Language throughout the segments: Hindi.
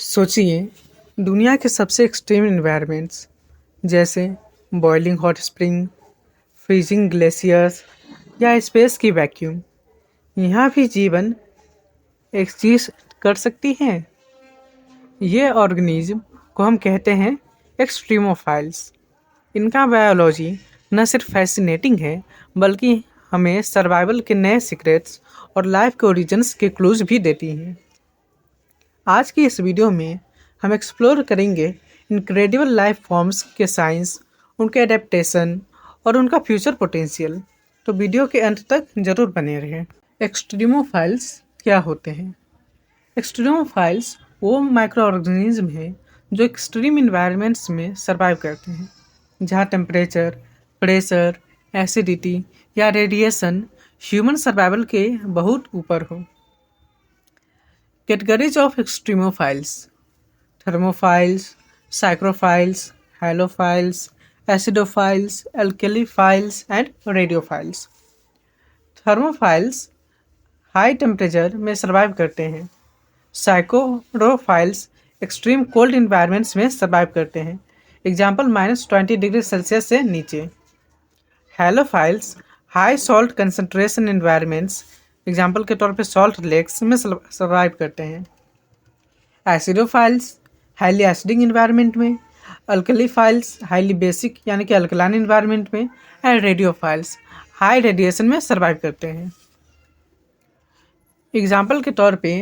सोचिए, दुनिया के सबसे एक्सट्रीम एनवायरनमेंट्स जैसे boiling hot spring, freezing glaciers या स्पेस की वैक्यूम, यहाँ भी जीवन एक्जिस्ट कर सकती है। ये ऑर्गेनिज्म को हम कहते हैं एक्सट्रीमोफाइल्स। इनका बायोलॉजी न सिर्फ फैसिनेटिंग है, बल्कि हमें सर्वाइवल के नए सीक्रेट्स और लाइफ के ओरिजिन्स के क्लूज भी देती हैं। आज की इस वीडियो में हम एक्सप्लोर करेंगे इनक्रेडिबल लाइफ फॉर्म्स के साइंस, उनके एडेप्टेशन और उनका फ्यूचर पोटेंशियल। तो वीडियो के अंत तक जरूर बने रहें। एक्सट्रीमोफाइल्स क्या होते हैं? एक्सट्रीमोफाइल्स वो माइक्रो ऑर्गेनिज्म हैं जो एक्सट्रीम इन्वायरमेंट्स में सर्वाइव करते हैं, जहाँ टेम्परेचर, प्रेशर, एसिडिटी या रेडिएशन ह्यूमन सर्वाइवल के बहुत ऊपर हो। Categories of extremophiles: thermophiles, psychrophiles, halophiles, acidophiles, alkaliphiles, and radiophiles. Thermophiles high temperature में सर्वाइव करते हैं। साइक्रोफाइल्स एक्सट्रीम कोल्ड इन्वायरमेंट्स में सर्वाइव करते हैं, एग्जाम्पल -20 डिग्री सेल्सियस से नीचे। Halophiles high salt concentration environments, example के तौर पे सॉल्ट लेक्स में सर्वाइव करते हैं। एसिडोफाइल्स हाईली एसिडिक इन्वायरमेंट में, अल्कलीफाइल्स हाईली बेसिक यानी कि अल्कलाइन इन्वायरमेंट में, एंड रेडियोफाइल्स हाई रेडिएशन में सर्वाइव करते हैं। एग्जाम्पल के तौर पे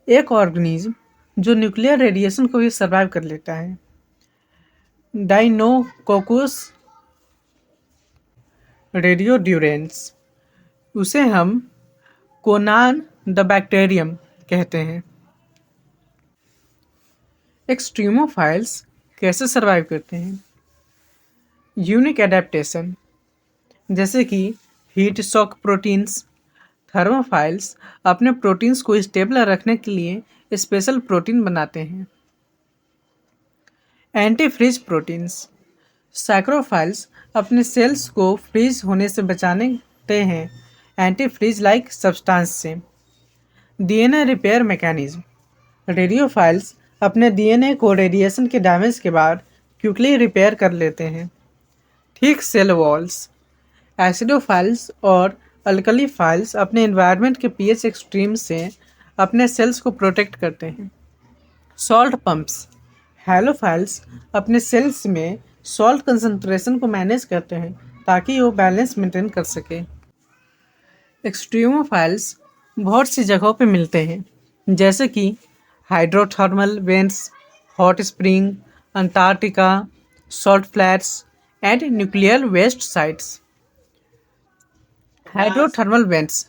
एक ऑर्गेनिज्म जो न्यूक्लियर रेडिएशन को भी सर्वाइव कर लेता है, डाइनोकोकस रेडियोड्यूरेंस, उसे हम कोनान द बैक्टीरियम कहते हैं। एक्सट्रीमोफाइल्स कैसे सर्वाइव करते हैं? यूनिक एडेप्टेशन, जैसे कि हीट शॉक प्रोटीन्स। थर्मोफाइल्स अपने प्रोटीन्स को स्टेबल रखने के लिए स्पेशल प्रोटीन बनाते हैं। एंटी फ्रीज प्रोटीन्स, साइक्रोफाइल्स अपने सेल्स को फ्रीज होने से बचाते हैं एंटी फ्रीज लाइक सब्सटेंस से। डीएनए रिपेयर मैकेनिज्म, रेडियोफाइल्स अपने डीएनए को रेडिएशन के डैमेज के बाद क्विकली रिपेयर कर लेते हैं। ठीक सेल वॉल्स, एसिडोफाइल्स और अल्कलीफाइल्स अपने एनवायरनमेंट के पीएच एक्सट्रीम से अपने सेल्स को प्रोटेक्ट करते हैं। सॉल्ट पंप्स, हैलोफाइल्स अपने सेल्स में सॉल्ट कंसंट्रेशन को मैनेज करते हैं ताकि वो बैलेंस मेंटेन कर सके। एक्सट्रीमोफाइल्स बहुत सी जगहों पे मिलते हैं, जैसे कि hydrothermal vents, hot spring, Antarctica, salt flats and nuclear waste sites. Hydrothermal vents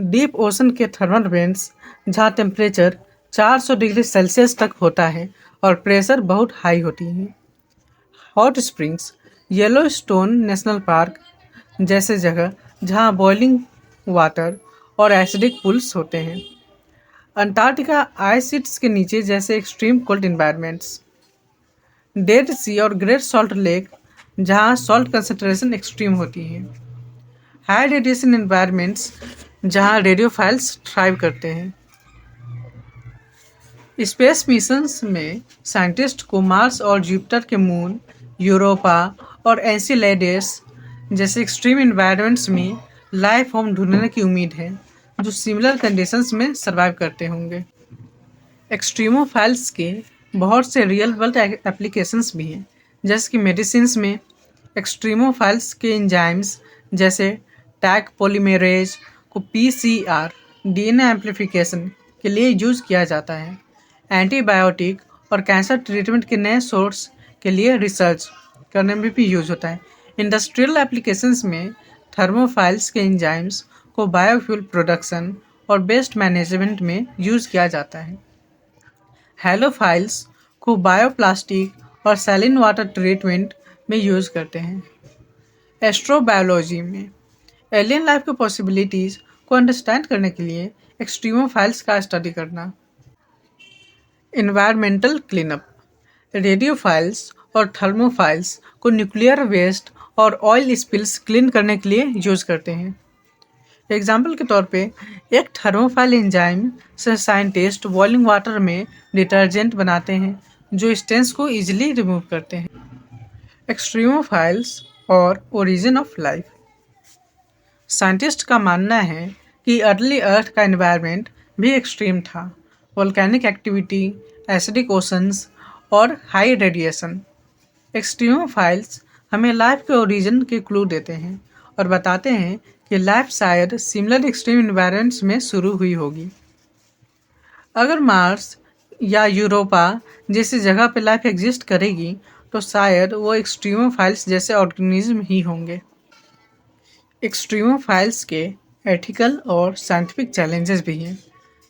deep ocean के थर्मल वेंट्स जहाँ टेम्परेचर 400 डिग्री सेल्सियस तक होता है और प्रेशर बहुत हाई होती है। Hot springs Yellowstone National Park जैसे जगह जहाँ बॉइलिंग वाटर और एसिडिक पुल्स होते हैं। अंटार्कटिका आइस शीट्स के नीचे जैसे extreme cold environments. Dead sea और ग्रेट सॉल्ट लेक जहाँ सॉल्ट कंसंट्रेशन एक्सट्रीम होती है। हाई रेडिएशन इन्वायरमेंट्स जहाँ रेडियोफाइल्स थ्राइव करते हैं। स्पेस मिशंस में साइंटिस्ट को मार्स और जुपिटर के मून, यूरोपा और एनसीलेडेस जैसे एक्सट्रीम इन्वायरमेंट्स में लाइफ फॉर्म ढूंढने की उम्मीद है जो सिमिलर कंडीशंस में सर्वाइव करते होंगे। एक्सट्रीमोफाइल्स के बहुत से रियल वर्ल्ड एप्लीकेशंस भी हैं, जैसे कि मेडिसिन्स में एक्सट्रीमोफाइल्स के एंजाइम्स जैसे टैग पॉलीमेरेज को पीसीआर डीएनए एम्प्लीफिकेशन के लिए यूज किया जाता है। एंटीबायोटिक और कैंसर ट्रीटमेंट के नए सोर्स के लिए रिसर्च करने में भी यूज होता है। इंडस्ट्रियल एप्लीकेशंस में थर्मोफाइल्स के एंजाइम्स को बायोफ्यूल प्रोडक्शन और वेस्ट मैनेजमेंट में यूज किया जाता है। हैलोफाइल्स को बायोप्लास्टिक और सैलिन वाटर ट्रीटमेंट में यूज करते हैं। एस्ट्रोबायोलॉजी में एलियन लाइफ के पॉसिबिलिटीज़ को अंडरस्टैंड करने के लिए एक्सट्रीमोफाइल्स का स्टडी करना। एनवायरमेंटल क्लीनअप, रेडियोफाइल्स और थर्मोफाइल्स को न्यूक्लियर वेस्ट और ऑयल स्पिल्स क्लीन करने के लिए यूज करते हैं। एग्जाम्पल के तौर पे एक थर्मोफाइल एंजाइम से साइंटिस्ट बॉइलिंग वाटर में डिटर्जेंट बनाते हैं जो स्टेन्स को इजीली रिमूव करते हैं। एक्सट्रीमोफाइल्स और ओरिजिन ऑफ लाइफ। साइंटिस्ट का मानना है कि अर्ली अर्थ का एनवायरनमेंट भी एक्सट्रीम था। वोल्केनिक एक्टिविटी, एसिडिक ओशंस और हाई रेडिएशन। एक्सट्रीमोफाइल्स हमें लाइफ के ओरिजिन के क्लू देते हैं और बताते हैं कि लाइफ शायद सिमिलर एक्सट्रीम एनवायरनमेंट्स में शुरू हुई होगी। अगर मार्स या यूरोपा जैसी जगह पर लाइफ एग्जिस्ट करेगी तो शायद वो एक्सट्रीमोफाइल्स जैसे ऑर्गेनिज्म ही होंगे। एक्सट्रीमोफाइल्स के एथिकल और साइंटिफिक चैलेंजेस भी हैं,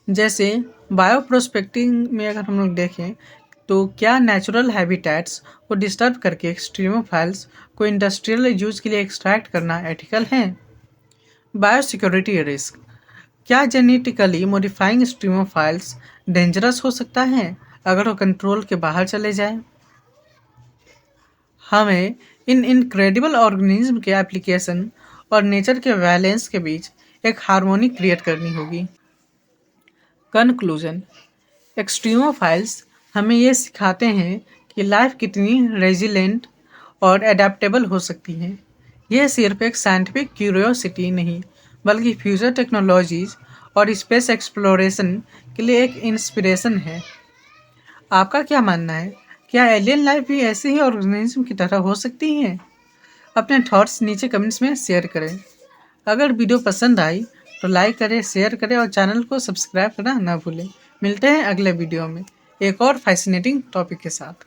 जैसे बायोप्रोस्पेक्टिंग में अगर हम लोग देखें तो क्या नेचुरल हैबिटेट्स को डिस्टर्ब करके एक्सट्रीमोफाइल्स को इंडस्ट्रियल यूज के लिए एक्सट्रैक्ट करना एथिकल है। Biosecurity risk. क्या जेनेटिकली मॉडिफाइंग एक्सट्रीमोफाइल्स डेंजरस हो सकता है अगर वो कंट्रोल के बाहर चले जाए। हमें इन इनक्रेडिबल ऑर्गेनिज्म के एप्लीकेशन और नेचर के बैलेंस के बीच एक हार्मोनी क्रिएट करनी होगी। कंक्लूजन। एक्सट्रीमोफाइल्स हमें ये सिखाते हैं कि लाइफ कितनी रेजिलेंट और एडेप्टेबल हो सकती है। यह सिर्फ एक साइंटिफिक क्यूरियोसिटी नहीं बल्कि फ्यूचर टेक्नोलॉजीज और स्पेस एक्सप्लोरेशन के लिए एक इंस्पिरेशन है। आपका क्या मानना है? क्या एलियन लाइफ भी ऐसे ही ऑर्गेनिज्म की तरह हो सकती है? अपने थॉट्स नीचे कमेंट्स में शेयर करें। अगर वीडियो पसंद आई तो लाइक करें, शेयर करें और चैनल को सब्सक्राइब करना ना भूलें। मिलते हैं अगले वीडियो में एक और फैसिनेटिंग टॉपिक के साथ।